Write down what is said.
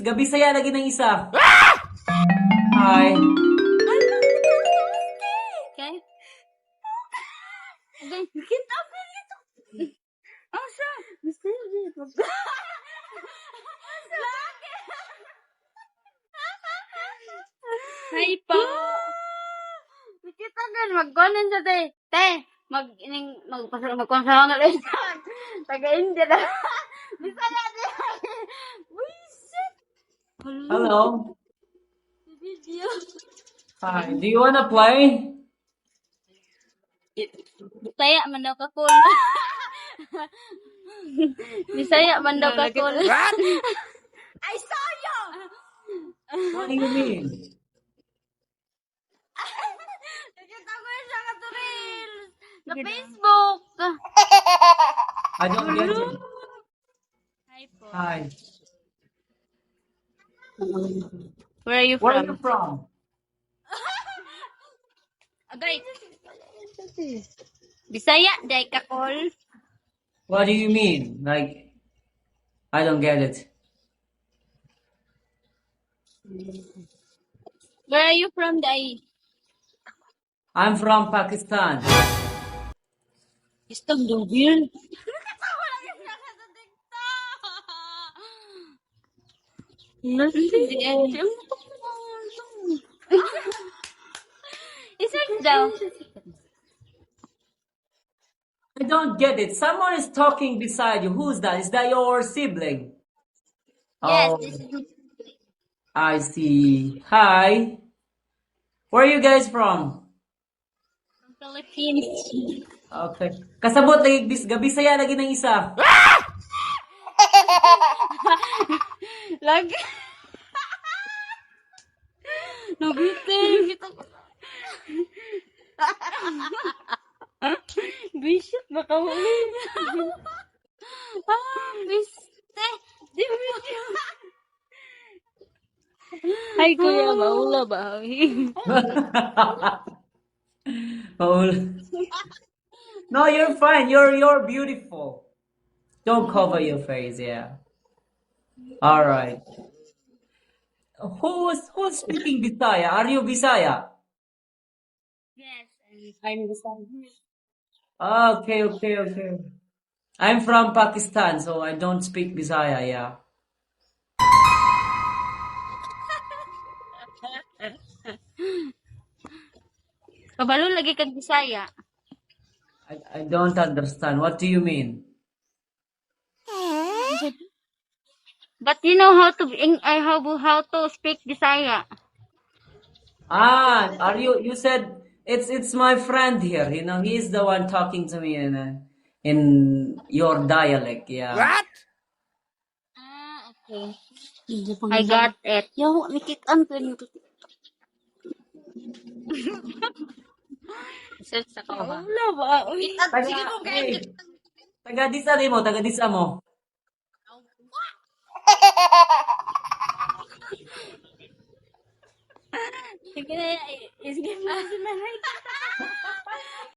gabi saya lagi ng isa. Hi. Okay? Okay. Kita ko dito. Asa? Gusto niyo dito. Hi po. Kita din magkunin sa te. Te, magkonsahangal isan. Taga India na. Bisa na di. Wisit. Hello. Video. Hi. Do you wanna play? Bisaya man daw ka cool. Bisaya man daw ka cool. I saw you. What do you mean? Nakita ko yun siya katuril. Sa Facebook. I don't get it. Hi po. Hi. Where are you Where are from? you from? Agay. Bisaya, day ka cool. What do you mean? Like, I don't get it. Where are you from, day? I'm from Pakistan. Istang dobil. Isang daw. I don't get it. Someone is talking beside you. Who's that? Is that your sibling? Yes, Oh, this is I see. Hi. Where are you guys from? from Philippines. Okay. Kasabot lagi gabi saya lagi ng isa. Lagi. Nabitin kita. Bishop, baka huli. Biste. Di video. Ay, kuya, maula ba? Paul. No, you're fine. You're beautiful. Don't cover your face, yeah. All right. Who's speaking Bisaya? Are you Bisaya? Yes, I'm the son. Okay. I'm from Pakistan, so I don't speak Bisaya, yeah. Kabalo lagi kag Bisaya. I don't understand. What do you mean? But you know how to how to speak Bisaya. Are you said it's my friend here, you know, he's the one talking to me in your dialect, yeah. What? Ah, okay. I got it. Yo, nikikan ko nito. Search sa ko ba? Wala ba? Sige mo Hey, taga disa mo. Sige na, sige mo.